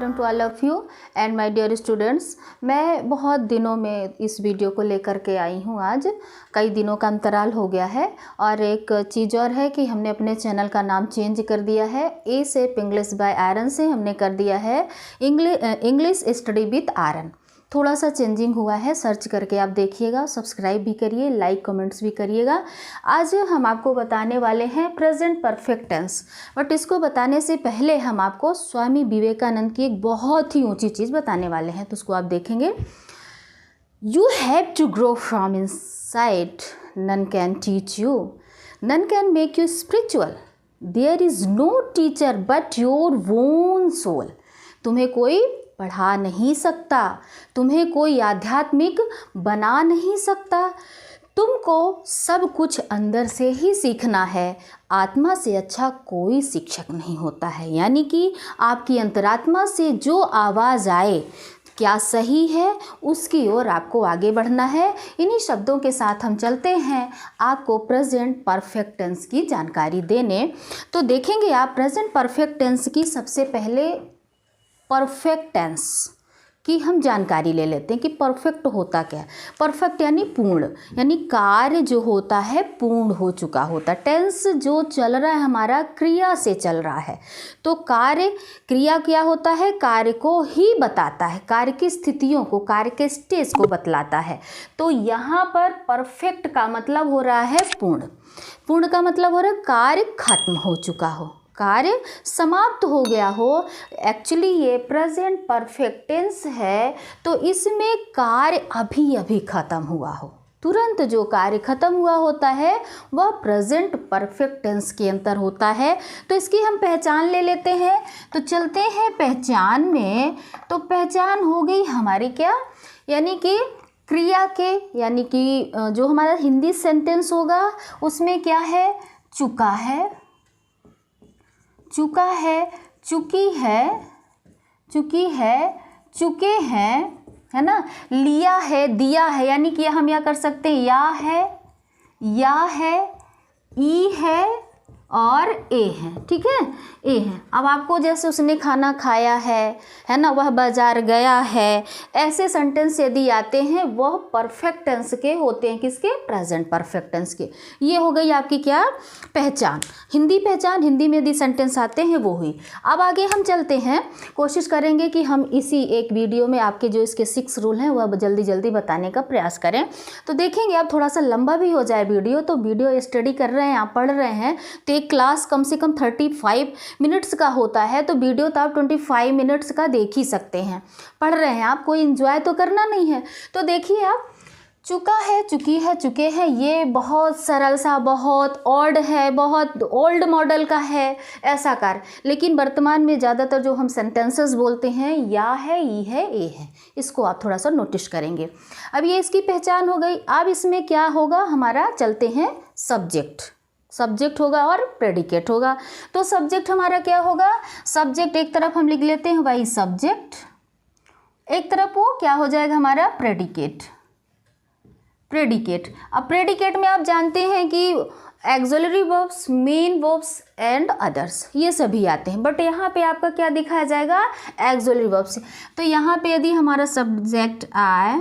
Afternoon to all of you and my dear students. मैं बहुत दिनों में इस वीडियो को लेकर के आई हूँ। आज कई दिनों का अंतराल हो गया है और एक चीज़ और है कि हमने अपने चैनल का नाम चेंज कर दिया है। ए से इंग्लिश बाय आर्यन से हमने कर दिया है इंग्लिश स्टडी विद आर्यन। थोड़ा सा चेंजिंग हुआ है, सर्च करके आप देखिएगा, सब्सक्राइब भी करिए, लाइक कमेंट्स भी करिएगा। आज हम आपको बताने वाले हैं प्रेजेंट परफेक्ट टेंस, बट इसको बताने से पहले हम आपको स्वामी विवेकानंद की एक बहुत ही ऊंची चीज़ बताने वाले हैं, तो उसको आप देखेंगे। You have to grow from inside, none can teach you, none can make you spiritual, there is no teacher but your own soul. तुम्हें कोई पढ़ा नहीं सकता, तुम्हें कोई आध्यात्मिक बना नहीं सकता, तुमको सब कुछ अंदर से ही सीखना है। आत्मा से अच्छा कोई शिक्षक नहीं होता है। यानी कि आपकी अंतरात्मा से जो आवाज़ आए, क्या सही है, उसकी ओर आपको आगे बढ़ना है। इन्हीं शब्दों के साथ हम चलते हैं आपको प्रेजेंट परफेक्ट टेंस की जानकारी देने। तो देखेंगे आप प्रेजेंट परफेक्ट टेंस की सबसे पहले परफेक्ट टेंस की हम जानकारी ले लेते हैं कि परफेक्ट होता क्या है। परफेक्ट यानी पूर्ण, यानी कार्य जो होता है पूर्ण हो चुका होता है। टेंस जो चल रहा है हमारा क्रिया से चल रहा है, तो कार्य क्रिया क्या होता है, कार्य को ही बताता है, कार्य की स्थितियों को, कार्य के स्टेज को बतलाता है। तो यहाँ पर परफेक्ट का मतलब हो रहा है पूर्ण। पूर्ण का मतलब हो रहा है कार्य खत्म हो चुका हो, कार्य समाप्त हो गया हो। एक्चुअली ये प्रेजेंट परफेक्ट टेंस है, तो इसमें कार्य अभी अभी खत्म हुआ हो, तुरंत जो कार्य खत्म हुआ होता है वह प्रेजेंट परफेक्ट टेंस के अंतर होता है। तो इसकी हम पहचान ले लेते हैं। तो चलते हैं पहचान में। तो पहचान हो गई हमारी क्या, यानी कि क्रिया के, यानी कि जो हमारा हिंदी सेंटेंस होगा उसमें क्या है, चुका है, चुका है, चुकी है, चुकी है, चुके हैं, है ना। लिया है, दिया है, यानी कि हम यह कर सकते हैं या है, या है, ई है और ए है, ठीक है, ए है। अब आपको जैसे उसने खाना खाया है ना, वह बाजार गया है, ऐसे सेंटेंस यदि आते हैं वह परफेक्ट टेंस के होते हैं। किसके, प्रेजेंट परफेक्ट टेंस के। ये हो गई आपकी क्या, पहचान, हिंदी पहचान। हिंदी में यदि सेंटेंस आते हैं वो हुई। अब आगे हम चलते हैं, कोशिश करेंगे कि हम इसी एक वीडियो में आपके जो इसके 6 रूल हैं वह जल्दी जल्दी बताने का प्रयास करें। तो देखेंगे अब थोड़ा सा लंबा भी हो जाए वीडियो, तो वीडियो स्टडी कर रहे हैं आप, पढ़ रहे हैं, तो एक क्लास कम से कम 35 मिनट्स का होता है, तो वीडियो तो आप 25 मिनट्स का देख ही सकते हैं। पढ़ रहे हैं आप, कोई एंजॉय तो करना नहीं है। तो देखिए आप, चुका है, चुकी है, चुके हैं, ये बहुत सरल सा, बहुत ओल्ड है, बहुत ओल्ड मॉडल का है ऐसा कार्य। लेकिन वर्तमान में ज़्यादातर जो हम सेंटेंसेस बोलते हैं या है, ई है, ए है, इसको आप थोड़ा सा नोटिस करेंगे। अब ये इसकी पहचान हो गई। अब इसमें क्या होगा हमारा, चलते हैं सब्जेक्ट। सब्जेक्ट होगा और प्रेडिकेट होगा। तो सब्जेक्ट हमारा क्या होगा, सब्जेक्ट एक तरफ हम लिख लेते हैं वही सब्जेक्ट, एक तरफ वो क्या हो जाएगा हमारा प्रेडिकेट। प्रेडिकेट, अब प्रेडिकेट में आप जानते हैं कि axillary verbs, main verbs and others ये सभी आते हैं, बट यहाँ पे आपका क्या दिखाया जाएगा, एक्सिलरी वर्ब्स। तो यहाँ पे यदि हमारा सब्जेक्ट आई,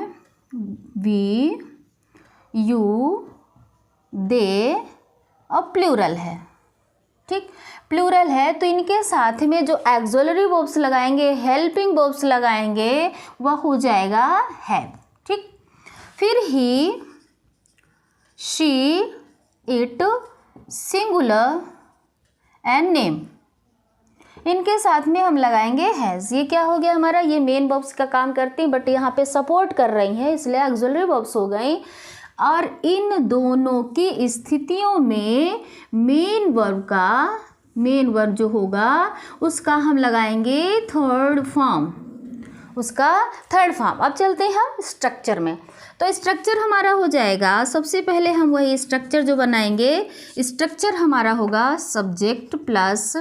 वी, यू, दे और प्लूरल है, ठीक, प्लूरल है, तो इनके साथ में जो एक्सिलरी वर्ब्स लगाएंगे, हेल्पिंग वर्ब्स लगाएंगे, वह हो जाएगा हैव, ठीक। फिर he, she, it, singular and name, इनके साथ में हम लगाएंगे हैज़। ये क्या हो गया हमारा, ये मेन वर्ब्स का काम करती हैं, बट यहाँ पे सपोर्ट कर रही हैं, इसलिए एक्सिलरी वर्ब्स हो गई। और इन दोनों की स्थितियों में मेन वर्ब जो होगा उसका हम लगाएंगे थर्ड फॉर्म, उसका थर्ड फॉर्म। अब चलते हैं हम स्ट्रक्चर में। तो स्ट्रक्चर हमारा हो जाएगा, सबसे पहले हम वही स्ट्रक्चर जो बनाएंगे, स्ट्रक्चर हमारा होगा subject plus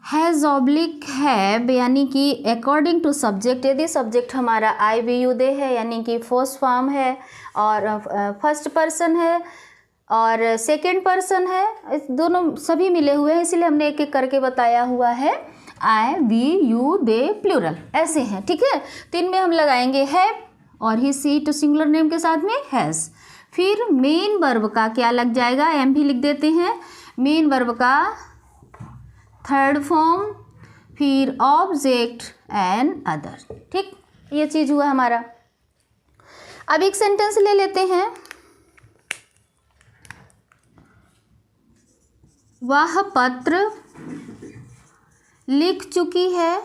has oblique have, यानी कि अकॉर्डिंग टू सब्जेक्ट। यदि सब्जेक्ट हमारा आई, वी, यू, दे है, यानी कि फर्स्ट फॉर्म है और फर्स्ट पर्सन है और सेकंड पर्सन है, दोनों सभी मिले हुए हैं, इसलिए हमने एक एक करके बताया हुआ है। आई, वी, यू, दे प्लूरल ऐसे हैं, ठीक है। तो इनमें हम लगाएंगे हैव और ही, सी टू सिंगुलर नेम के साथ में हैज़। फिर मेन वर्ब का क्या लग जाएगा, एम भी लिख देते हैं, मेन वर्ब का थर्ड फॉर्म, फिर ऑब्जेक्ट एंड अदर, ठीक। ये चीज़ हुआ हमारा। अब एक सेंटेंस ले लेते हैं, वह पत्र लिख चुकी है,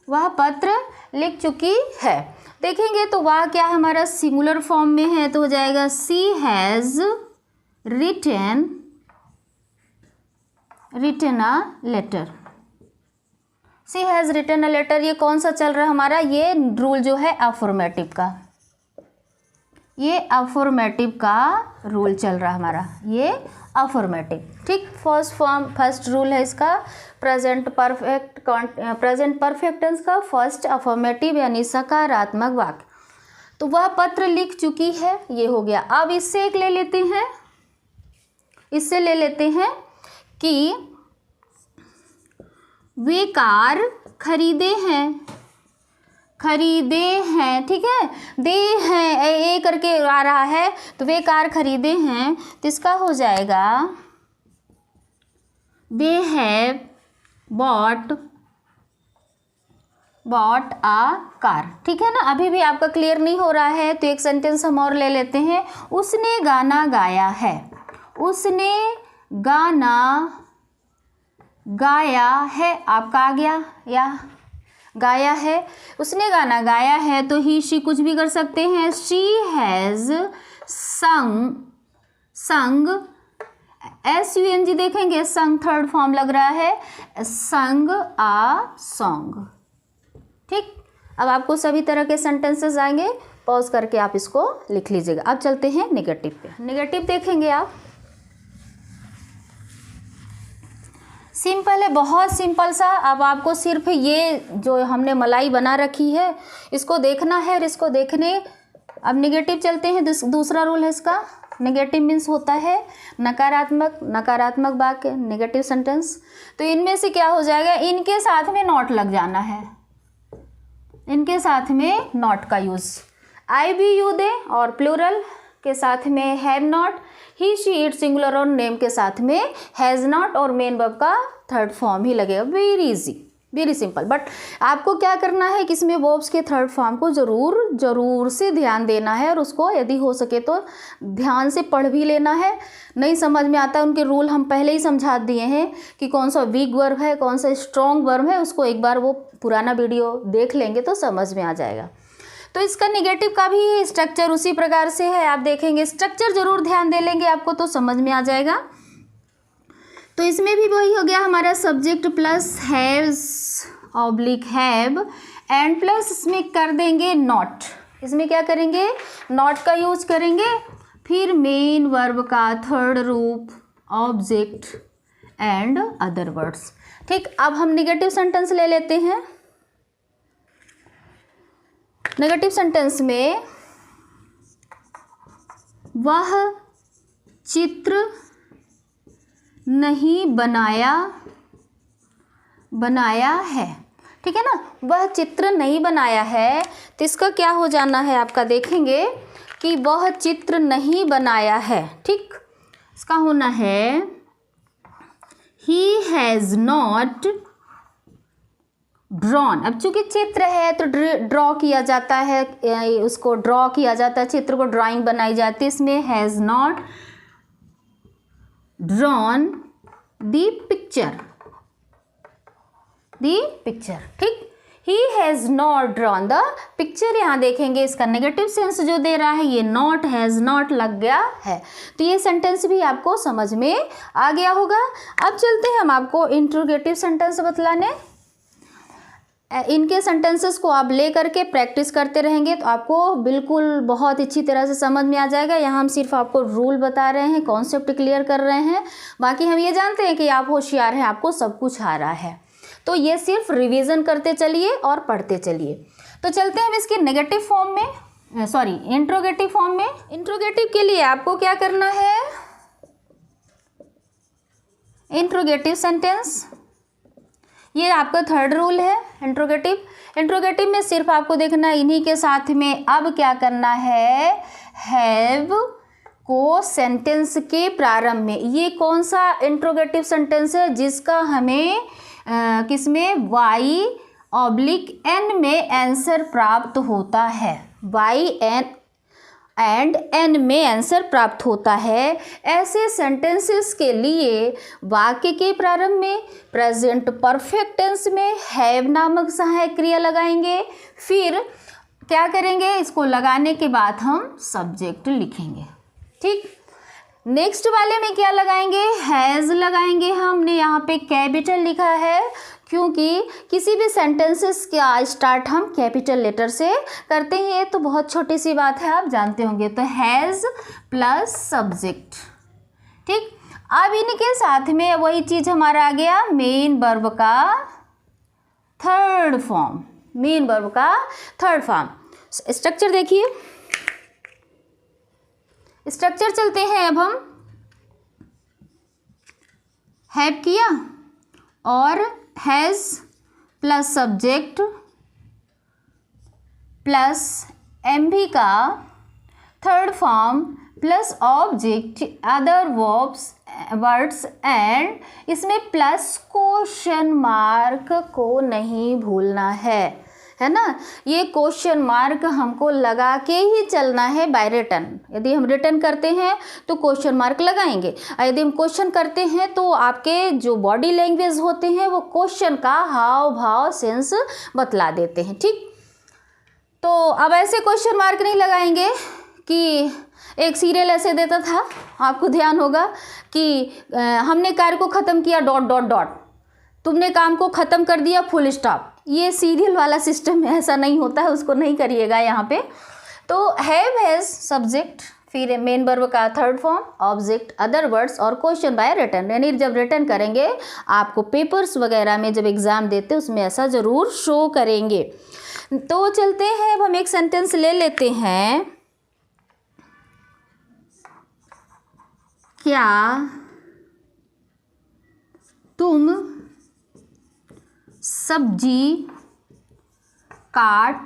वह पत्र लिख चुकी है। देखेंगे तो वह क्या हमारा सिंगुलर फॉर्म में है, तो हो जाएगा she has written a letter, she has written a letter. ये कौन सा चल रहा है हमारा, ये रूल जो है अफर्मेटिव का, ये अफर्मेटिव का रूल चल रहा है हमारा, ये अफर्मेटिव, ठीक। फर्स्ट रूल है इसका प्रेजेंट परफेक्ट टेंस का फर्स्ट अफर्मेटिव यानी सकारात्मक वाक्य। तो वह पत्र लिख चुकी है, ये हो गया। अब इससे एक ले लेते हैं, इससे ले लेते हैं कि वे कार खरीदे हैं, खरीदे हैं, ठीक है। दे हैं ए करके आ रहा है, तो वे कार खरीदे हैं, तो इसका हो जाएगा they have bought a car, ठीक है ना। अभी भी आपका क्लियर नहीं हो रहा है, तो एक सेंटेंस हम और ले लेते हैं, उसने गाना गाया है, उसने गाना गाया है, आपका आ गया या गाया है, उसने गाना गाया है, तो ही शी कुछ भी कर सकते हैं, शी हैज़ संग SUNG देखेंगे, संग थर्ड फॉर्म लग रहा है, संग आ सॉन्ग, ठीक। अब आपको सभी तरह के सेंटेंसेस आएंगे, पॉज करके आप इसको लिख लीजिएगा। अब चलते हैं नेगेटिव पे। नेगेटिव देखेंगे आप, सिंपल है, बहुत सिंपल सा। अब आपको सिर्फ ये जो हमने मलाई बना रखी है इसको देखना है, और इसको देखने अब नेगेटिव चलते हैं। दूसरा रूल है इसका, नेगेटिव मीन्स होता है नकारात्मक वाक्य, नेगेटिव सेंटेंस। तो इनमें से क्या हो जाएगा, इनके साथ में नॉट लग जाना है, इनके साथ में नॉट का यूज़, आई, वी, यू, दे और प्लूरल के साथ में have not, he, she, it singular और नेम के साथ में हैज़ नॉट और मेन वर्ब का थर्ड फॉर्म ही लगेगा। Very easy, very simple. But आपको क्या करना है कि इसमें वर्ब्स के थर्ड फॉर्म को ज़रूर से ध्यान देना है, और उसको यदि हो सके तो ध्यान से पढ़ भी लेना है। नहीं समझ में आता, उनके रूल हम पहले ही समझा दिए हैं कि कौन सा वीक वर्ब है, कौन सा स्ट्रॉन्ग वर्ब है, उसको एक बार वो पुराना वीडियो देख लेंगे तो समझ में आ जाएगा। तो इसका नेगेटिव का भी स्ट्रक्चर उसी प्रकार से है, आप देखेंगे, स्ट्रक्चर जरूर ध्यान दे लेंगे आपको तो समझ में आ जाएगा। तो इसमें भी वही हो गया हमारा subject plus haves oblique have and plus इसमें कर देंगे नॉट, इसमें क्या करेंगे, नॉट का यूज करेंगे, फिर मेन वर्ब का थर्ड रूप ऑब्जेक्ट एंड अदर वर्ड्स, ठीक। अब हम नेगेटिव सेंटेंस ले लेते हैं। नेगेटिव सेंटेंस में वह चित्र नहीं बनाया है, ठीक है ना। वह चित्र नहीं बनाया है, तो इसका क्या हो जाना है आपका, देखेंगे कि वह चित्र नहीं बनाया है, ठीक। इसका होना है ही हैज़ नॉट ड्रॉन। अब चूंकि चित्र है तो ड्रॉ किया जाता है, उसको ड्रॉ किया जाता है, चित्र को ड्राइंग बनाई जाती है। इसमें has not drawn the picture, ठीक। He has not drawn the picture, यहाँ देखेंगे इसका नेगेटिव सेंस जो दे रहा है ये नॉट, हैज़ नॉट लग गया है। तो ये सेंटेंस भी आपको समझ में आ गया होगा। अब चलते हैं हम आपको इंट्रोगेटिव सेंटेंस बतलाने। इनके सेंटेंसेस को आप ले करके प्रैक्टिस करते रहेंगे तो आपको बिल्कुल बहुत अच्छी तरह से समझ में आ जाएगा। यहाँ हम सिर्फ आपको रूल बता रहे हैं, कॉन्सेप्ट क्लियर कर रहे हैं, बाकी हम ये जानते हैं कि आप होशियार हैं, आपको सब कुछ आ रहा है। तो ये सिर्फ रिवीजन करते चलिए और पढ़ते चलिए। तो चलते हैं हम इसके नेगेटिव फॉर्म में, इंट्रोगेटिव फॉर्म में। इंट्रोगेटिव के लिए आपको क्या करना है, इंट्रोगेटिव सेंटेंस ये आपका थर्ड रूल है इंट्रोगेटिव। इंट्रोगेटिव में सिर्फ आपको देखना इन्हीं के साथ में अब क्या करना है, हैव को सेंटेंस के प्रारंभ में, ये कौन सा इंट्रोगेटिव सेंटेंस है जिसका हमें किसमें y/n में आंसर प्राप्त होता है, y एंड n में आंसर प्राप्त होता है। ऐसे सेंटेंसेस के लिए वाक्य के प्रारंभ में प्रेजेंट परफेक्ट टेंस में हैव नामक सहायक क्रिया लगाएंगे। फिर क्या करेंगे, इसको लगाने के बाद हम सब्जेक्ट लिखेंगे। ठीक, नेक्स्ट वाले में क्या लगाएंगे, हैज़ लगाएंगे। हमने यहाँ पे कैपिटल लिखा है क्योंकि किसी भी सेंटेंसेस का स्टार्ट हम कैपिटल लेटर से करते हैं। ये तो बहुत छोटी सी बात है, आप जानते होंगे। तो हैज़ प्लस सब्जेक्ट। ठीक, अब इनके साथ में वही चीज़ हमारा आ गया मेन वर्ब का थर्ड फॉर्म। मेन वर्ब का थर्ड फॉर्म स्ट्रक्चर देखिए, स्ट्रक्चर चलते हैं। अब हम हैव किया और has plus subject plus MV का third form plus object other words and इसमें प्लस क्वेश्चन मार्क को नहीं भूलना है ना। ये क्वेश्चन मार्क हमको लगा के ही चलना है बाय रिटन। यदि हम रिटन करते हैं तो क्वेश्चन मार्क लगाएंगे, यदि हम क्वेश्चन करते हैं तो आपके जो बॉडी लैंग्वेज होते हैं वो क्वेश्चन का हाव भाव सेंस बतला देते हैं। ठीक, तो अब ऐसे क्वेश्चन मार्क नहीं लगाएंगे कि एक सीरियल ऐसे देता था, आपको ध्यान होगा कि हमने कार्य को ख़त्म किया ... तुमने काम को ख़त्म कर दिया फुल स्टॉप। ये सीरियल वाला सिस्टम में ऐसा नहीं होता है, उसको नहीं करिएगा यहाँ पे। तो हैव हैज़ सब्जेक्ट, फिर मेन वर्ब का third form, object other words और क्वेश्चन बाय रिटन। यानी जब रिटन करेंगे आपको पेपर्स वगैरह में जब एग्ज़ाम देते उसमें ऐसा ज़रूर शो करेंगे। तो चलते हैं, अब हम एक सेंटेंस ले लेते हैं। क्या तुम सब्जी काट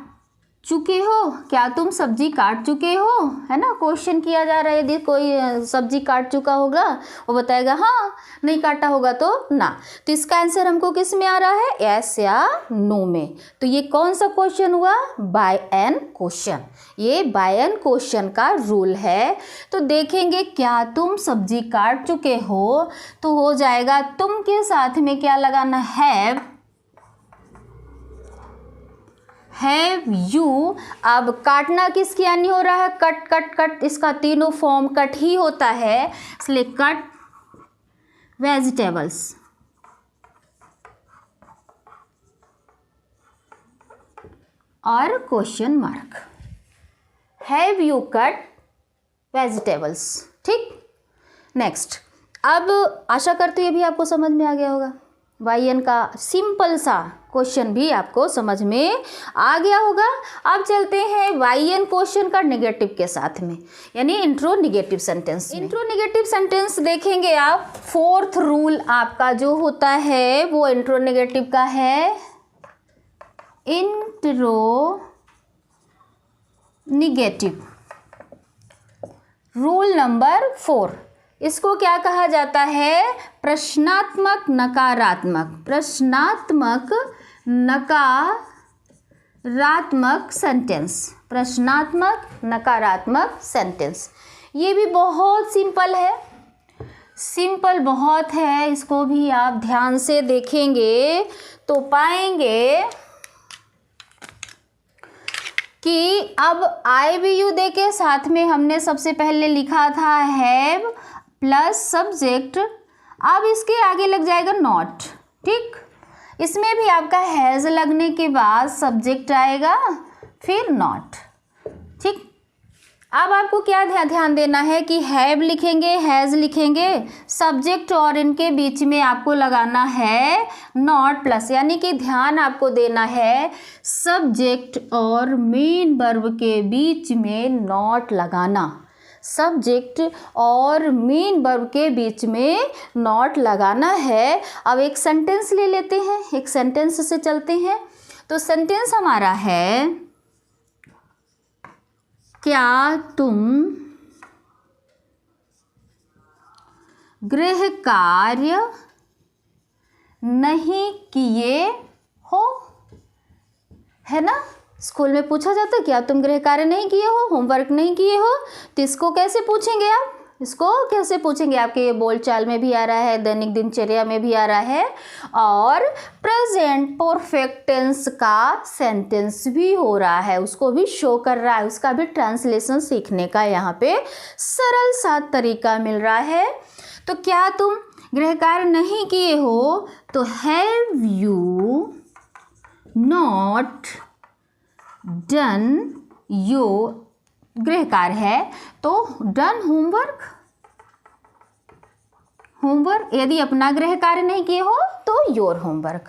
चुके हो? क्या तुम सब्जी काट चुके हो, है ना। क्वेश्चन किया जा रहा है, यदि कोई सब्जी काट चुका होगा वो बताएगा हाँ, नहीं काटा होगा तो ना। तो इसका आंसर हमको किस में आ रहा है, यस या नो में। तो ये कौन सा क्वेश्चन हुआ, बाय एन क्वेश्चन। ये बाय एन क्वेश्चन का रूल है। तो देखेंगे क्या तुम सब्जी काट चुके हो, तो हो जाएगा तुम के साथ में क्या लगाना, हैव यू। अब काटना किसकी यानी हो रहा है, कट कट कट, इसका तीनों फॉर्म कट ही होता है, इसलिए कट वेजिटेबल्स। और question mark, have you cut vegetables. ठीक, नेक्स्ट। अब आशा करती हूँ ये भी आपको समझ में आ गया होगा। YN का सिंपल सा क्वेश्चन भी आपको समझ में आ गया होगा। अब चलते हैं YN क्वेश्चन का नेगेटिव के साथ में, यानी intro negative sentence. Intro negative sentence देखेंगे आप, फोर्थ रूल आपका जो होता है वो इंट्रो नेगेटिव का है, इंट्रो नेगेटिव रूल नंबर 4। इसको क्या कहा जाता है, प्रश्नात्मक नकारात्मक। प्रश्नात्मक नकारात्मक सेंटेंस, प्रश्नात्मक नकारात्मक सेंटेंस। ये भी बहुत सिंपल है, सिंपल बहुत है। इसको भी आप ध्यान से देखेंगे तो पाएंगे कि अब IVU दे के साथ में हमने सबसे पहले लिखा था हैव प्लस सब्जेक्ट। अब इसके आगे लग जाएगा नॉट। ठीक, इसमें भी आपका हैज़ लगने के बाद सब्जेक्ट आएगा, फिर नॉट। ठीक, अब आपको क्या ध्यान देना है कि हैव लिखेंगे, हैज़ लिखेंगे, सब्जेक्ट और इनके बीच में आपको लगाना है नॉट प्लस, यानी कि ध्यान आपको देना है सब्जेक्ट और मेन वर्ब के बीच में नॉट लगाना। सब्जेक्ट और मेन वर्ब के बीच में नॉट लगाना है। अब एक सेंटेंस ले लेते हैं, एक सेंटेंस से चलते हैं। तो सेंटेंस हमारा है, क्या तुम गृह कार्य नहीं किए हो, है ना। स्कूल में पूछा जाता है क्या तुम गृह कार्य नहीं किए हो, होमवर्क नहीं किए हो। तो इसको कैसे पूछेंगे आप, इसको कैसे पूछेंगे। आपके बोलचाल में भी आ रहा है, दैनिक दिनचर्या में भी आ रहा है, और प्रेजेंट परफेक्ट टेंस का सेंटेंस भी हो रहा है, उसको भी शो कर रहा है। उसका भी ट्रांसलेशन सीखने का यहाँ पे सरल सा तरीका मिल रहा है। तो क्या तुम गृह कार्य नहीं किए हो, तो have you not done your, गृह कार्य है तो डन होमवर्क, होमवर्क। यदि अपना गृह कार्य नहीं किए हो तो योर होमवर्क,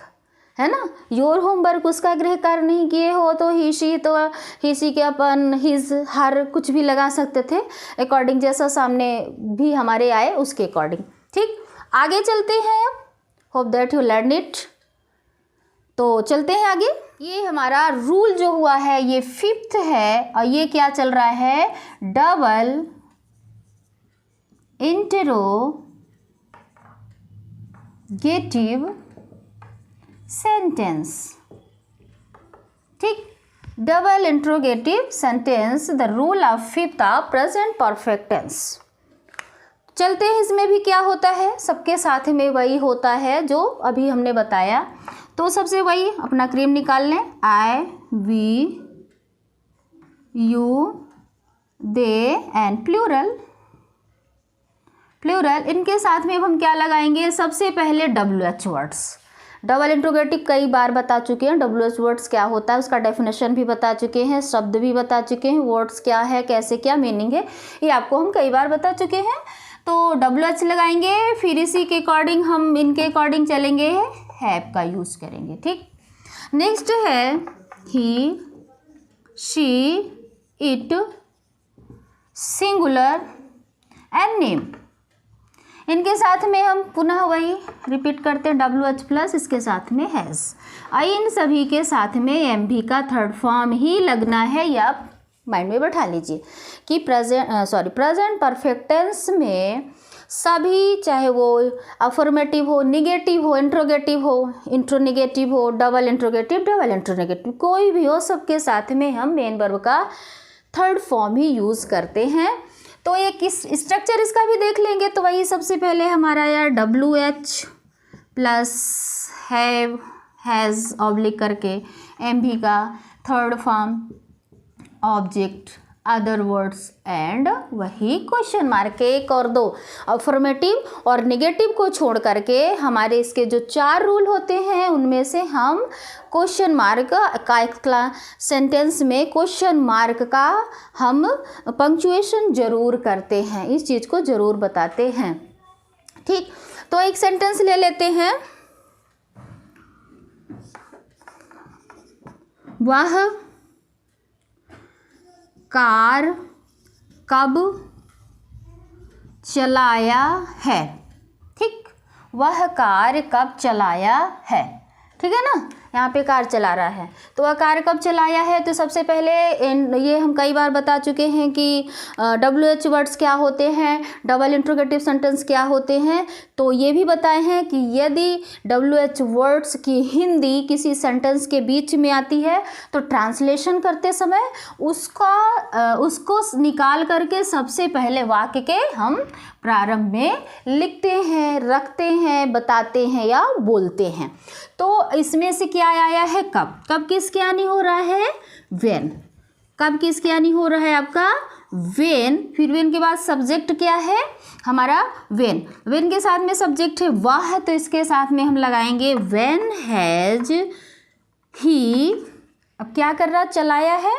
है ना। योर होमवर्क उसका गृह कार्य नहीं किए हो तो ही शी, तो ही शी के अपन हिज हर कुछ भी लगा सकते थे, अकॉर्डिंग जैसा सामने भी हमारे आए उसके अकॉर्डिंग। ठीक, आगे चलते हैं। Hope that you learn it. तो चलते हैं आगे। ये हमारा रूल जो हुआ है ये 5th है, और ये क्या चल रहा है, डबल इंटरोगेटिव सेंटेंस। ठीक, double interrogative sentence, the rule of 5th of present perfect tense. चलते हैं, इसमें भी क्या होता है, सबके साथ में वही होता है जो अभी हमने बताया। तो सबसे वही अपना क्रीम निकाल लें, I we you they and plural, plural. इनके साथ में हम क्या लगाएंगे, सबसे पहले WH वर्ड्स। डबल इंट्रोगेटिव कई बार बता चुके हैं, WH वर्ड्स क्या होता है उसका डेफिनेशन भी बता चुके हैं, शब्द भी बता चुके हैं, वर्ड्स क्या है, कैसे क्या मीनिंग है, ये आपको हम कई बार बता चुके हैं। तो WH लगाएंगे, फिर इसी के अकॉर्डिंग हम इनके अकॉर्डिंग चलेंगे, हैव का यूज़ करेंगे। ठीक, नेक्स्ट है he, she, it, singular and name. इनके साथ में हम पुनः वही रिपीट करते हैं, WH प्लस इसके साथ में हैज़। इन सभी के साथ में MV का थर्ड फॉर्म ही लगना है, या आप माइंड में बैठा लीजिए कि प्रेजेंट परफेक्ट टेंस में सभी, चाहे वो अफर्मेटिव हो, निगेटिव हो, इंट्रोगेटिव हो, इंट्रोनिगेटिव हो, डबल इंट्रोगेटिव, कोई भी हो, सबके साथ में हम मेन वर्ब का थर्ड फॉर्म ही यूज़ करते हैं। तो एक इस स्ट्रक्चर इसका भी देख लेंगे। तो वही सबसे पहले हमारा यार WH plus have, has oblique करके MV का third form object, other words and वही क्वेश्चन मार्क, एक और दो अफर्मेटिव और नेगेटिव को छोड़ करके हमारे इसके जो 4 रूल होते हैं उनमें से हम क्वेश्चन मार्क का सेंटेंस में क्वेश्चन मार्क का हम पंक्चुएशन जरूर करते हैं, इस चीज़ को जरूर बताते हैं। ठीक, तो एक सेंटेंस ले लेते हैं, वह कार कब चलाया है। ठीक, वह कार कब चलाया है, ठीक है ना, यहाँ पे कार चला रहा है, तो वह कार कब चलाया है। तो सबसे पहले ये हम कई बार बता चुके हैं कि WH वर्ड्स क्या होते हैं, डबल इंट्रोगेटिव सेंटेंस क्या होते हैं। तो ये भी बताए हैं कि यदि WH वर्ड्स की हिंदी किसी सेंटेंस के बीच में आती है तो ट्रांसलेशन करते समय उसको निकाल करके सबसे पहले वाक्य के हम प्रारंभ में लिखते हैं, रखते हैं, बताते हैं या बोलते हैं। तो इसमें से क्या आया है, कब, कब किसके यानी हो रहा है, व्हेन, कब किसके यानी हो रहा है आपका व्हेन। फिर व्हेन के बाद सब्जेक्ट क्या है हमारा व्हेन, व्हेन के साथ में सब्जेक्ट है वह, तो इसके साथ में हम लगाएंगे व्हेन हैज ही। अब क्या कर रहा, चलाया है,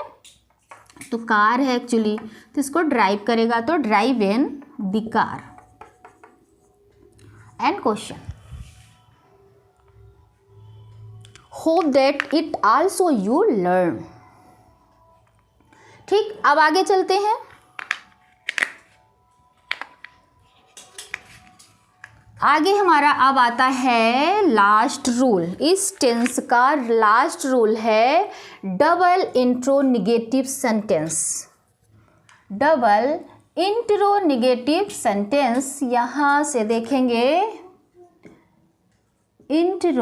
तो कार है एक्चुअली, तो इसको ड्राइव करेगा, तो drive in the car. And question, hope that it also you learn. ठीक, अब आगे चलते हैं। आगे हमारा अब आता है लास्ट रूल। इस टेंस का लास्ट रूल है डबल इंट्रोनिगेटिव सेंटेंस। डबल इंट्रोनिगेटिव सेंटेंस, यहाँ से देखेंगे इंट्रोनिगेटिव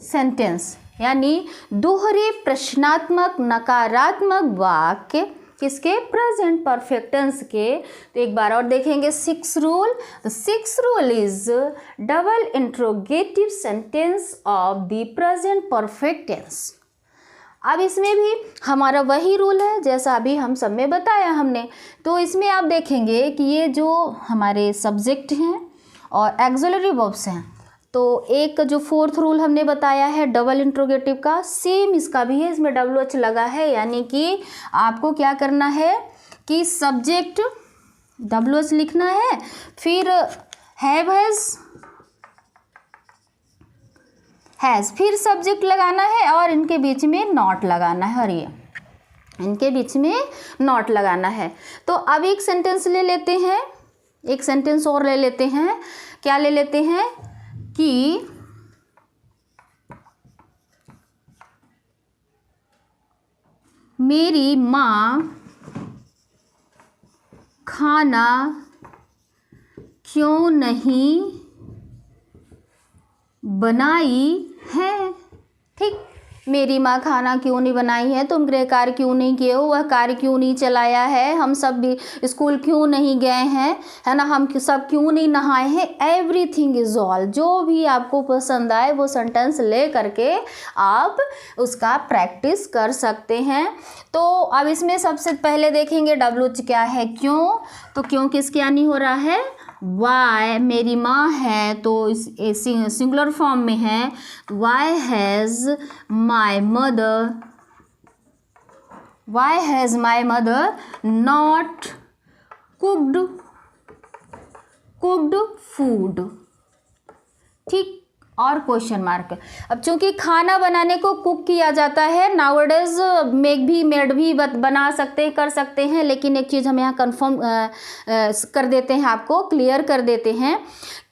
सेंटेंस यानी दोहरे प्रश्नात्मक नकारात्मक वाक्य किसके, प्रेजेंट परफेक्ट टेंस के। तो एक बार और देखेंगे 6 rule. The 6th rule is double interrogative sentence of the present perfect tense. अब इसमें भी हमारा वही रूल है जैसा अभी हम सब में बताया हमने। तो इसमें आप देखेंगे कि ये जो हमारे सब्जेक्ट हैं और एक्सिलरी वर्ब्स हैं, तो एक जो 4th रूल हमने बताया है डबल इंट्रोगेटिव का, सेम इसका भी है। इसमें WH लगा है, यानी कि आपको क्या करना है कि सब्जेक्ट WH लिखना है, फिर हैव हैज़, फिर सब्जेक्ट लगाना है और इनके बीच में नॉट लगाना है। और ये इनके बीच में नॉट लगाना है। तो अब एक सेंटेंस ले लेते हैं, एक सेंटेंस और ले लेते हैं। क्या ले लेते हैं कि मेरी माँ खाना क्यों नहीं बनाई है। ठीक, मेरी माँ खाना क्यों नहीं बनाई है, तुम गृह कार्य क्यों नहीं किए हो, वह कार्य क्यों नहीं चलाया है, हम सब भी स्कूल क्यों नहीं गए हैं, है ना, हम सब क्यों नहीं नहाए हैं। एवरीथिंग इज ऑल, जो भी आपको पसंद आए वो सेंटेंस ले करके आप उसका प्रैक्टिस कर सकते हैं। तो अब इसमें सबसे पहले देखेंगे WH क्या है, क्यों। तो क्यों किसके यानी हो रहा है, वाई, मेरी माँ है तो इस सिंगुलर फॉर्म में है। Why has my mother not cooked food. ठीक, और क्वेश्चन मार्क। अब चूंकि खाना बनाने को कुक किया जाता है, नाउअडेज मेड भी बना सकते हैं, कर सकते हैं, लेकिन एक चीज़ हम यहाँ कंफर्म कर देते हैं, आपको क्लियर कर देते हैं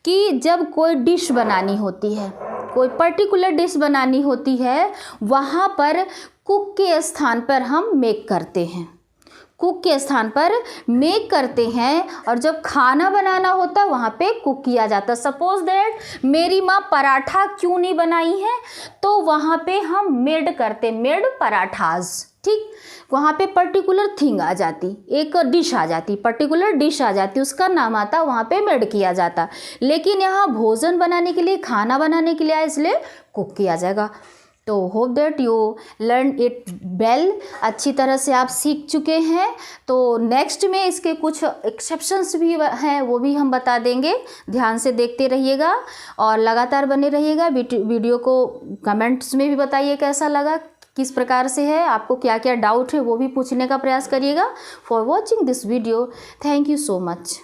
कि जब कोई डिश बनानी होती है, कोई पर्टिकुलर डिश बनानी होती है, वहाँ पर कुक के स्थान पर हम मेक करते हैं, कुक के स्थान पर मेक करते हैं। और जब खाना बनाना होता है वहाँ पे कुक किया जाता है। सपोज दैट मेरी माँ पराठा क्यों नहीं बनाई है, तो वहाँ पे हम मेड करते, मेड पराठाज। ठीक, वहाँ पे पर्टिकुलर थिंग आ जाती, एक डिश आ जाती, पर्टिकुलर डिश आ जाती, उसका नाम आता, वहाँ पे मेड किया जाता। लेकिन यहाँ भोजन बनाने के लिए, खाना बनाने के लिए आया, इसलिए कुक किया जाएगा। तो hope that you learn it well, अच्छी तरह से आप सीख चुके हैं। तो नेक्स्ट में इसके कुछ एक्सेप्शंस भी हैं, वो भी हम बता देंगे। ध्यान से देखते रहिएगा और लगातार बने रहिएगा। वीडियो को कमेंट्स में भी बताइए कैसा लगा, किस प्रकार से है, आपको क्या क्या डाउट है वो भी पूछने का प्रयास करिएगा। For watching this video, thank you so much.